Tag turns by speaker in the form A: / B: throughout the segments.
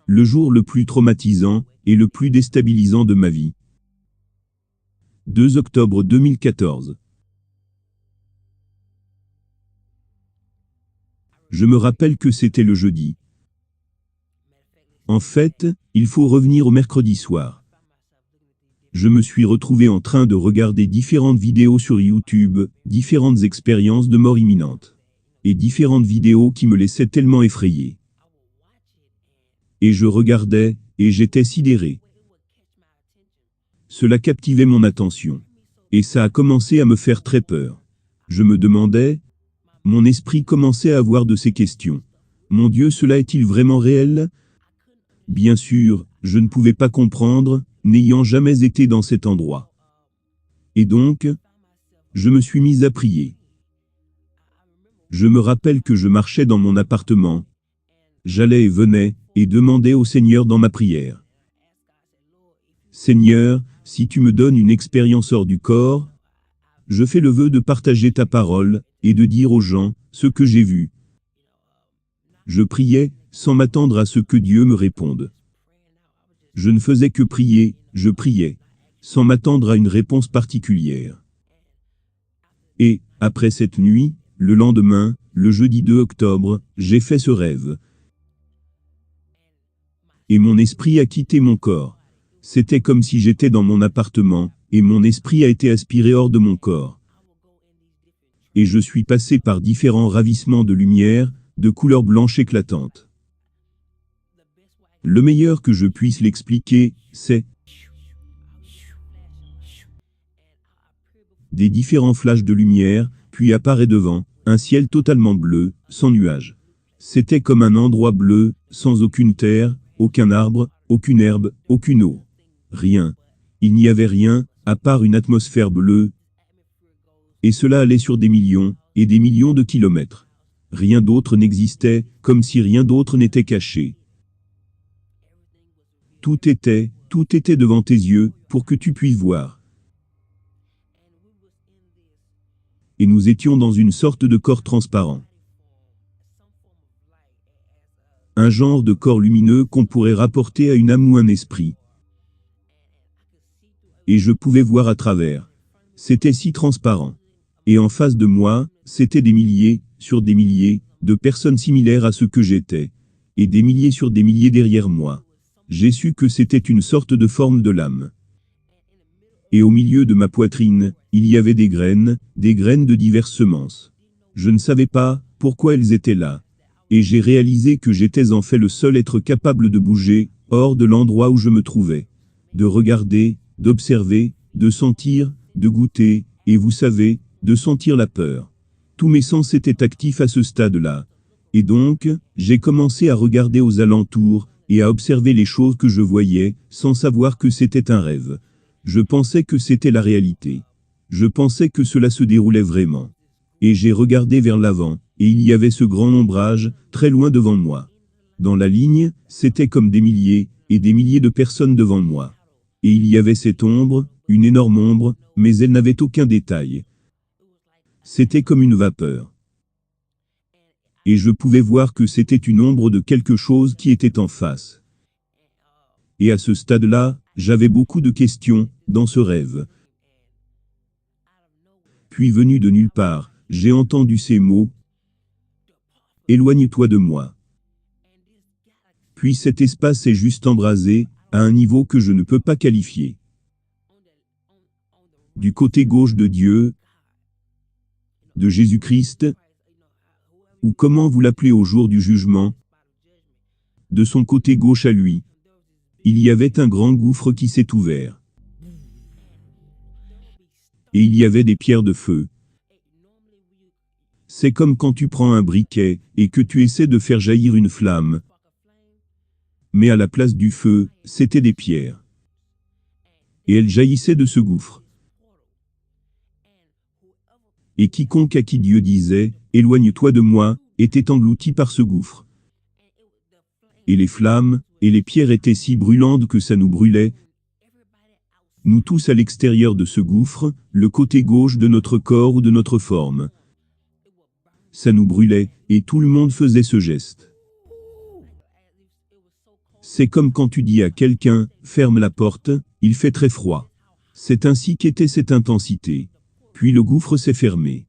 A: Le jour le plus traumatisant et le plus déstabilisant de ma vie. 2 octobre 2014. Je me rappelle que c'était le jeudi. En fait, il faut revenir au mercredi soir. Je me suis retrouvé en train de regarder différentes vidéos sur YouTube, différentes expériences de mort imminente. Et différentes vidéos qui me laissaient tellement effrayé. Et je regardais, et j'étais sidéré. Cela captivait mon attention. Et ça a commencé à me faire très peur. Je me demandais, mon esprit commençait à avoir de ces questions. Mon Dieu, cela est-il vraiment réel? Bien sûr, je ne pouvais pas comprendre, n'ayant jamais été dans cet endroit. Et donc, je me suis mis à prier. Je me rappelle que je marchais dans mon appartement. J'allais et venais, et demandais au Seigneur dans ma prière. Seigneur, si tu me donnes une expérience hors du corps, je fais le vœu de partager ta parole, et de dire aux gens ce que j'ai vu. Je priais, sans m'attendre à ce que Dieu me réponde. Je ne faisais que prier, je priais, sans m'attendre à une réponse particulière. Et, après cette nuit, le lendemain, le jeudi 2 octobre, j'ai fait ce rêve. Et mon esprit a quitté mon corps. C'était comme si j'étais dans mon appartement, et mon esprit a été aspiré hors de mon corps. Et je suis passé par différents ravissements de lumière, de couleur blanche éclatante. Le meilleur que je puisse l'expliquer, c'est des différents flashs de lumière, puis apparaît devant, un ciel totalement bleu, sans nuages. C'était comme un endroit bleu, sans aucune terre, aucun arbre, aucune herbe, aucune eau. Rien. Il n'y avait rien, à part une atmosphère bleue. Et cela allait sur des millions, et des millions de kilomètres. Rien d'autre n'existait, comme si rien d'autre n'était caché. Tout était devant tes yeux, pour que tu puisses voir. Et nous étions dans une sorte de corps transparent. Un genre de corps lumineux qu'on pourrait rapporter à une âme ou un esprit. Et je pouvais voir à travers. C'était si transparent. Et en face de moi, c'était des milliers, sur des milliers, de personnes similaires à ce que j'étais. Et des milliers sur des milliers derrière moi. J'ai su que c'était une sorte de forme de l'âme. Et au milieu de ma poitrine, il y avait des graines de diverses semences. Je ne savais pas pourquoi elles étaient là. Et j'ai réalisé que j'étais en fait le seul être capable de bouger, hors de l'endroit où je me trouvais. De regarder, d'observer, de sentir, de goûter, et vous savez, de sentir la peur. Tous mes sens étaient actifs à ce stade-là. Et donc, j'ai commencé à regarder aux alentours, et à observer les choses que je voyais, sans savoir que c'était un rêve. Je pensais que c'était la réalité. Je pensais que cela se déroulait vraiment. Et j'ai regardé vers l'avant, et il y avait ce grand ombrage, très loin devant moi. Dans la ligne, c'était comme des milliers, et des milliers de personnes devant moi. Et il y avait cette ombre, une énorme ombre, mais elle n'avait aucun détail. C'était comme une vapeur. Et je pouvais voir que c'était une ombre de quelque chose qui était en face. Et à ce stade-là, j'avais beaucoup de questions, dans ce rêve. Puis venu de nulle part, j'ai entendu ces mots. Éloigne-toi de moi. Puis cet espace est juste embrasé, à un niveau que je ne peux pas qualifier. Du côté gauche de Dieu, de Jésus-Christ, ou comment vous l'appelez au jour du jugement, de son côté gauche à lui, il y avait un grand gouffre qui s'est ouvert. Et il y avait des pierres de feu. C'est comme quand tu prends un briquet, et que tu essaies de faire jaillir une flamme. Mais à la place du feu, c'était des pierres. Et elles jaillissaient de ce gouffre. Et quiconque à qui Dieu disait, « Éloigne-toi de moi », était englouti par ce gouffre. Et les flammes, et les pierres étaient si brûlantes que ça nous brûlait. Nous tous à l'extérieur de ce gouffre, le côté gauche de notre corps ou de notre forme. Ça nous brûlait, et tout le monde faisait ce geste. C'est comme quand tu dis à quelqu'un, ferme la porte, il fait très froid. C'est ainsi qu'était cette intensité. Puis le gouffre s'est fermé.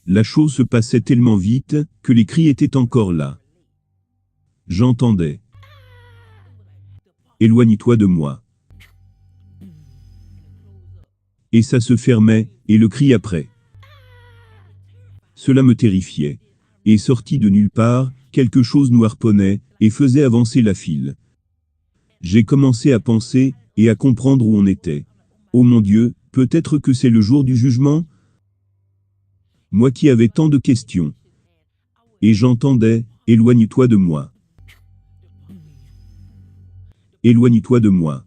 A: La chose se passait tellement vite, que les cris étaient encore là. J'entendais. Éloigne-toi de moi. Et ça se fermait, et le cri après. Cela me terrifiait. Et sorti de nulle part, quelque chose nous harponnait, et faisait avancer la file. J'ai commencé à penser, et à comprendre où on était. Oh mon Dieu, peut-être que c'est le jour du jugement? Moi qui avais tant de questions. Et j'entendais, éloigne-toi de moi. Éloigne-toi de moi.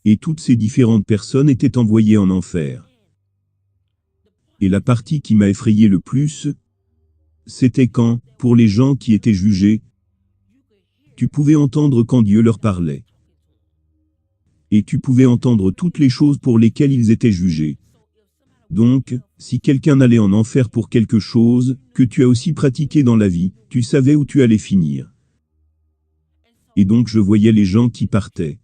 A: Et toutes ces différentes personnes étaient envoyées en enfer. Et la partie qui m'a effrayé le plus, c'était quand, pour les gens qui étaient jugés, tu pouvais entendre quand Dieu leur parlait. Et tu pouvais entendre toutes les choses pour lesquelles ils étaient jugés. Donc, si quelqu'un allait en enfer pour quelque chose, que tu as aussi pratiqué dans la vie, tu savais où tu allais finir. Et donc je voyais les gens qui partaient.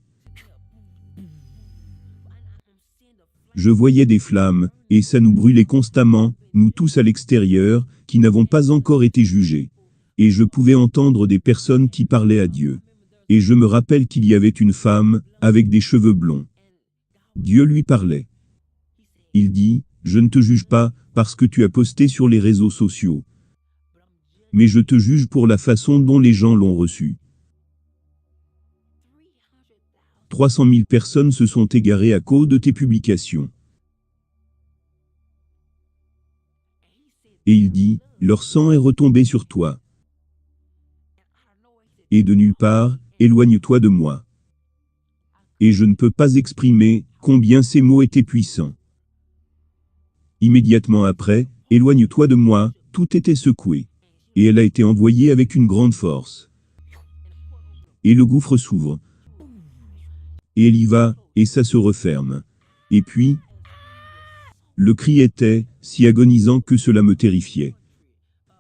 A: Je voyais des flammes, et ça nous brûlait constamment, nous tous à l'extérieur, qui n'avons pas encore été jugés. Et je pouvais entendre des personnes qui parlaient à Dieu. Et je me rappelle qu'il y avait une femme, avec des cheveux blonds. Dieu lui parlait. Il dit, je ne te juge pas, parce que tu as posté sur les réseaux sociaux. Mais je te juge pour la façon dont les gens l'ont reçu. 300 000 personnes se sont égarées à cause de tes publications. Et il dit, leur sang est retombé sur toi. Et de nulle part, éloigne-toi de moi. Et je ne peux pas exprimer combien ces mots étaient puissants. Immédiatement après, éloigne-toi de moi, tout était secoué. Et elle a été envoyée avec une grande force. Et le gouffre s'ouvre. Et elle y va, et ça se referme. Et puis, le cri était si agonisant que cela me terrifiait.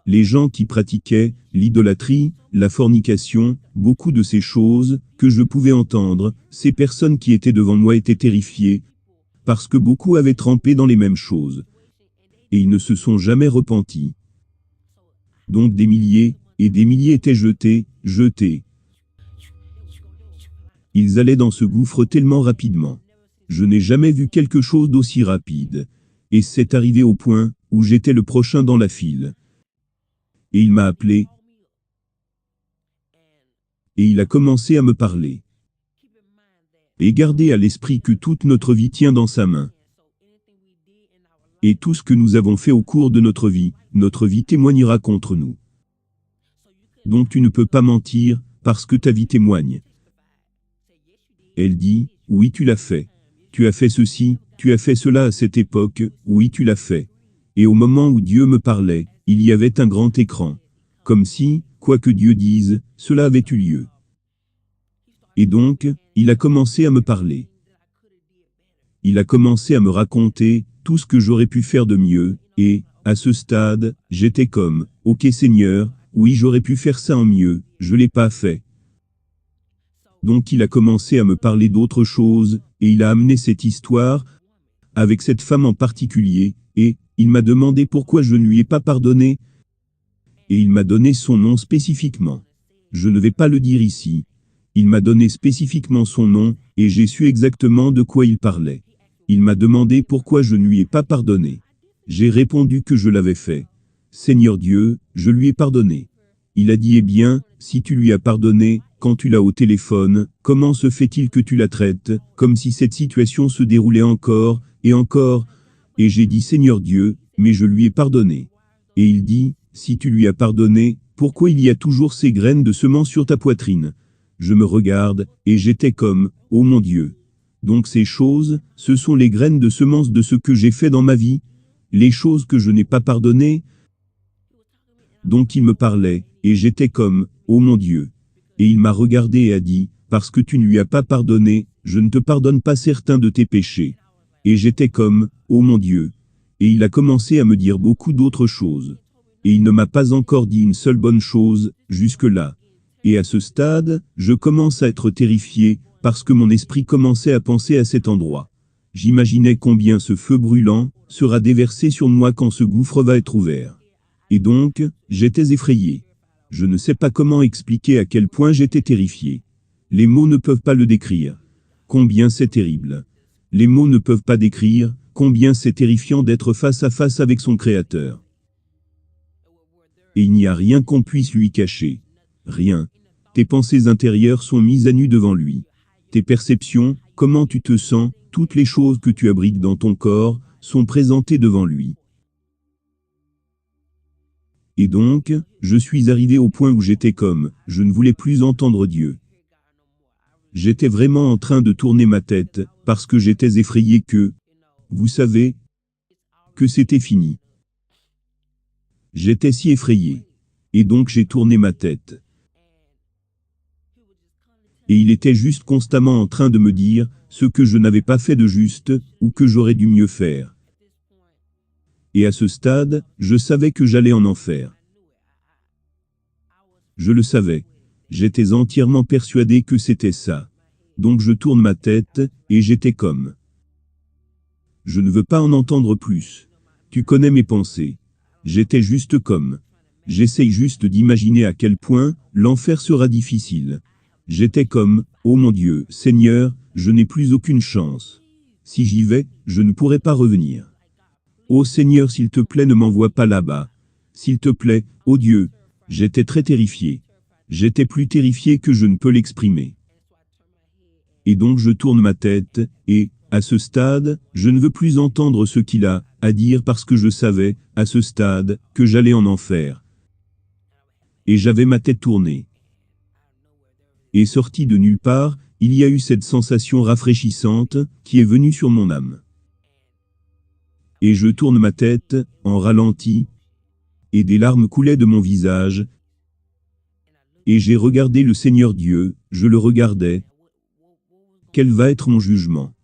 A: Les gens qui pratiquaient l'idolâtrie, la fornication, beaucoup de ces choses que je pouvais entendre, ces personnes qui étaient devant moi étaient terrifiées, parce que beaucoup avaient trempé dans les mêmes choses. Et ils ne se sont jamais repentis. Donc des milliers, et des milliers étaient jetés. Ils allaient dans ce gouffre tellement rapidement. Je n'ai jamais vu quelque chose d'aussi rapide. Et c'est arrivé au point où j'étais le prochain dans la file. Et il m'a appelé. Et il a commencé à me parler. Et gardez à l'esprit que toute notre vie tient dans sa main. Et tout ce que nous avons fait au cours de notre vie témoignera contre nous. Donc tu ne peux pas mentir, parce que ta vie témoigne. Elle dit, oui tu l'as fait. Tu as fait ceci, tu as fait cela à cette époque, oui tu l'as fait. Et au moment où Dieu me parlait, il y avait un grand écran. Comme si, quoi que Dieu dise, cela avait eu lieu. Et donc, il a commencé à me parler. Il a commencé à me raconter tout ce que j'aurais pu faire de mieux, et, à ce stade, j'étais comme, ok Seigneur, oui j'aurais pu faire ça en mieux, je l'ai pas fait. Donc il a commencé à me parler d'autre chose, et il a amené cette histoire, avec cette femme en particulier, et, il m'a demandé pourquoi je ne lui ai pas pardonné, et il m'a donné son nom spécifiquement. Je ne vais pas le dire ici. Il m'a donné spécifiquement son nom, et j'ai su exactement de quoi il parlait. Il m'a demandé pourquoi je ne lui ai pas pardonné. J'ai répondu que je l'avais fait. Seigneur Dieu, je lui ai pardonné. Il a dit, eh bien, si tu lui as pardonné, quand tu l'as au téléphone, comment se fait-il que tu la traites, comme si cette situation se déroulait encore, et encore? Et j'ai dit, Seigneur Dieu, mais je lui ai pardonné. Et il dit, si tu lui as pardonné, pourquoi il y a toujours ces graines de semences sur ta poitrine? Je me regarde, et j'étais comme, oh mon Dieu. Donc ces choses, ce sont les graines de semences de ce que j'ai fait dans ma vie, les choses que je n'ai pas pardonnées. Donc il me parlait, et j'étais comme, oh mon Dieu. Et il m'a regardé et a dit, parce que tu ne lui as pas pardonné, je ne te pardonne pas certains de tes péchés. Et j'étais comme, oh mon Dieu. Et il a commencé à me dire beaucoup d'autres choses. Et il ne m'a pas encore dit une seule bonne chose, jusque-là. Et à ce stade, je commence à être terrifié, parce que mon esprit commençait à penser à cet endroit. J'imaginais combien ce feu brûlant sera déversé sur moi quand ce gouffre va être ouvert. Et donc, j'étais effrayé. Je ne sais pas comment expliquer à quel point j'étais terrifié. Les mots ne peuvent pas le décrire. Combien c'est terrible. Les mots ne peuvent pas décrire combien c'est terrifiant d'être face à face avec son Créateur. Et il n'y a rien qu'on puisse lui cacher. Rien. Tes pensées intérieures sont mises à nu devant lui. Tes perceptions, comment tu te sens, toutes les choses que tu abrites dans ton corps, sont présentées devant lui. Et donc, je suis arrivé au point où j'étais comme, je ne voulais plus entendre Dieu. J'étais vraiment en train de tourner ma tête, parce que j'étais effrayé que, vous savez, que c'était fini. J'étais si effrayé. Et donc j'ai tourné ma tête. Et il était juste constamment en train de me dire ce que je n'avais pas fait de juste, ou que j'aurais dû mieux faire. Et à ce stade, je savais que j'allais en enfer. Je le savais. J'étais entièrement persuadé que c'était ça. Donc je tourne ma tête, et j'étais comme. Je ne veux pas en entendre plus. Tu connais mes pensées. J'étais juste comme. J'essaye juste d'imaginer à quel point l'enfer sera difficile. J'étais comme, oh mon Dieu, Seigneur, je n'ai plus aucune chance. Si j'y vais, je ne pourrai pas revenir. Oh Seigneur, s'il te plaît, ne m'envoie pas là-bas. S'il te plaît, oh Dieu. J'étais très terrifié. J'étais plus terrifié que je ne peux l'exprimer. Et donc je tourne ma tête, et, à ce stade, je ne veux plus entendre ce qu'il a à dire parce que je savais, à ce stade, que j'allais en enfer. Et j'avais ma tête tournée. Et sorti de nulle part, il y a eu cette sensation rafraîchissante qui est venue sur mon âme. Et je tourne ma tête, en ralenti, et des larmes coulaient de mon visage. Et j'ai regardé le Seigneur Dieu, je le regardais. Quel va être mon jugement?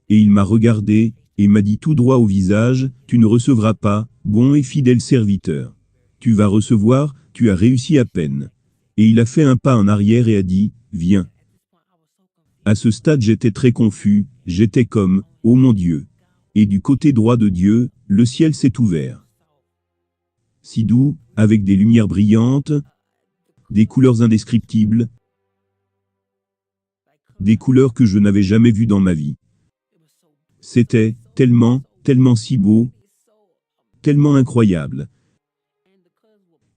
A: Et il m'a regardé, et m'a dit tout droit au visage, tu ne recevras pas, bon et fidèle serviteur. Tu vas recevoir, tu as réussi à peine. Et il a fait un pas en arrière et a dit, viens. À ce stade j'étais très confus, j'étais comme, oh mon Dieu. Et du côté droit de Dieu, le ciel s'est ouvert. Si doux, avec des lumières brillantes, des couleurs indescriptibles, des couleurs que je n'avais jamais vues dans ma vie. C'était tellement, tellement si beau, tellement incroyable.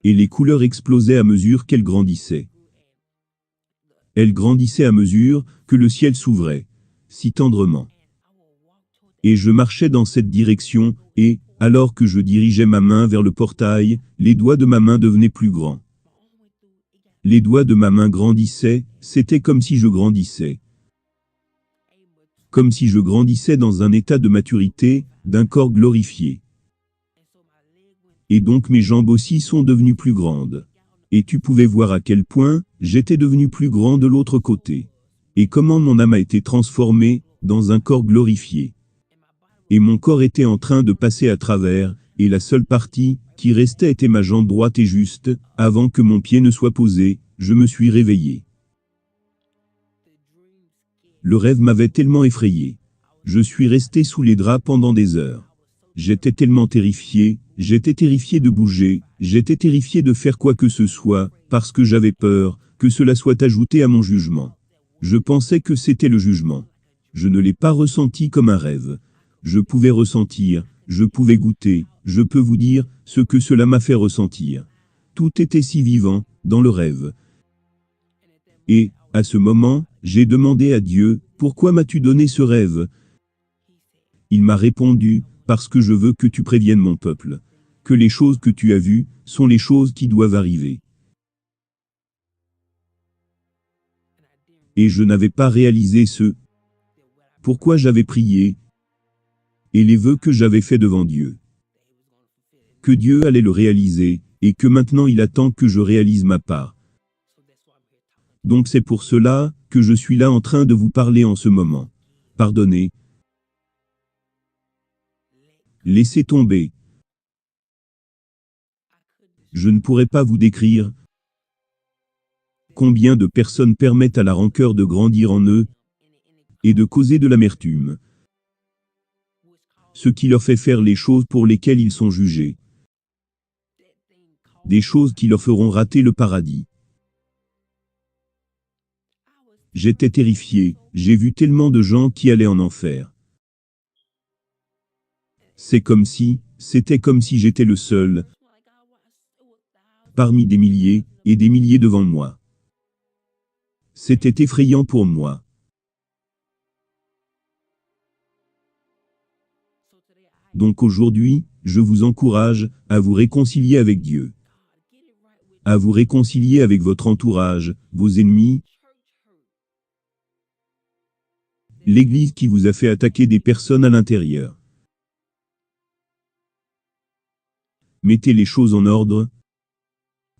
A: Et les couleurs explosaient à mesure qu'elles grandissaient. Elles grandissaient à mesure que le ciel s'ouvrait, si tendrement. Et je marchais dans cette direction, et, alors que je dirigeais ma main vers le portail, les doigts de ma main devenaient plus grands. Les doigts de ma main grandissaient, c'était comme si je grandissais. Comme si je grandissais dans un état de maturité, d'un corps glorifié. Et donc mes jambes aussi sont devenues plus grandes. Et tu pouvais voir à quel point j'étais devenu plus grand de l'autre côté. Et comment mon âme a été transformée dans un corps glorifié. Et mon corps était en train de passer à travers, et la seule partie qui restait était ma jambe droite et juste, avant que mon pied ne soit posé, je me suis réveillé. Le rêve m'avait tellement effrayé. Je suis resté sous les draps pendant des heures. J'étais tellement terrifié, j'étais terrifié de bouger, j'étais terrifié de faire quoi que ce soit, parce que j'avais peur que cela soit ajouté à mon jugement. Je pensais que c'était le jugement. Je ne l'ai pas ressenti comme un rêve. Je pouvais ressentir, je pouvais goûter, je peux vous dire ce que cela m'a fait ressentir. Tout était si vivant, dans le rêve. Et, à ce moment, j'ai demandé à Dieu, pourquoi m'as-tu donné ce rêve? Il m'a répondu, parce que je veux que tu préviennes mon peuple. Que les choses que tu as vues, sont les choses qui doivent arriver. Et je n'avais pas réalisé ce pourquoi j'avais prié, et les vœux que j'avais faits devant Dieu. Que Dieu allait le réaliser, et que maintenant il attend que je réalise ma part. Donc c'est pour cela que je suis là en train de vous parler en ce moment. Pardonnez. Laissez tomber. Je ne pourrais pas vous décrire combien de personnes permettent à la rancœur de grandir en eux et de causer de l'amertume, ce qui leur fait faire les choses pour lesquelles ils sont jugés, des choses qui leur feront rater le paradis. J'étais terrifié, j'ai vu tellement de gens qui allaient en enfer. C'était comme si j'étais le seul, parmi des milliers et des milliers devant moi. C'était effrayant pour moi. Donc aujourd'hui, je vous encourage à vous réconcilier avec Dieu, à vous réconcilier avec votre entourage, vos ennemis, l'Église qui vous a fait attaquer des personnes à l'intérieur. Mettez les choses en ordre,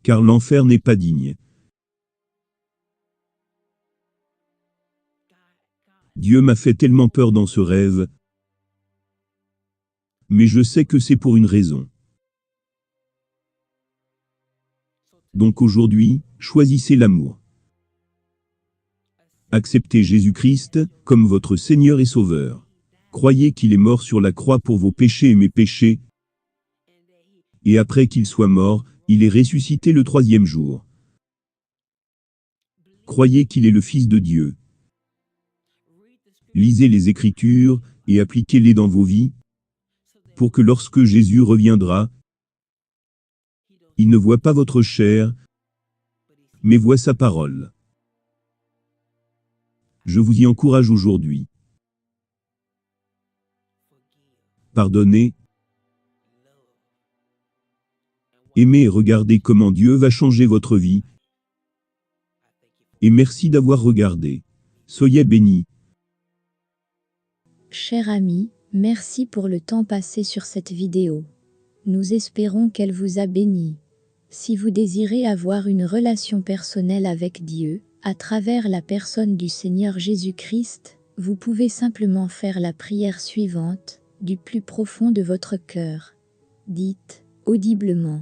A: car l'enfer n'est pas digne. Dieu m'a fait tellement peur dans ce rêve, mais je sais que c'est pour une raison. Donc aujourd'hui, choisissez l'amour. Acceptez Jésus-Christ comme votre Seigneur et Sauveur. Croyez qu'il est mort sur la croix pour vos péchés et mes péchés, et après qu'il soit mort, il est ressuscité le 3e jour. Croyez qu'il est le Fils de Dieu. Lisez les Écritures et appliquez-les dans vos vies, pour que lorsque Jésus reviendra, il ne voit pas votre chair, mais voit sa parole. Je vous y encourage aujourd'hui. Pardonnez, aimez et regardez comment Dieu va changer votre vie. Et merci d'avoir regardé. Soyez bénis.
B: Cher ami, merci pour le temps passé sur cette vidéo. Nous espérons qu'elle vous a béni. Si vous désirez avoir une relation personnelle avec Dieu, à travers la personne du Seigneur Jésus-Christ, vous pouvez simplement faire la prière suivante, du plus profond de votre cœur. Dites, audiblement,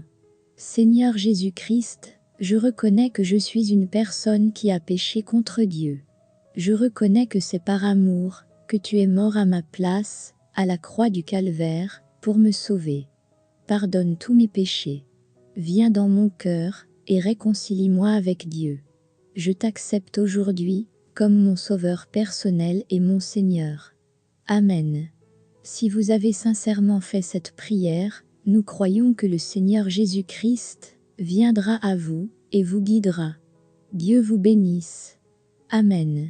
B: Seigneur Jésus-Christ, je reconnais que je suis une personne qui a péché contre Dieu. Je reconnais que c'est par amour que tu es mort à ma place, à la croix du calvaire, pour me sauver. Pardonne tous mes péchés. Viens dans mon cœur et réconcilie-moi avec Dieu. Je t'accepte aujourd'hui comme mon sauveur personnel et mon Seigneur. Amen. Si vous avez sincèrement fait cette prière, nous croyons que le Seigneur Jésus-Christ viendra à vous et vous guidera. Dieu vous bénisse. Amen.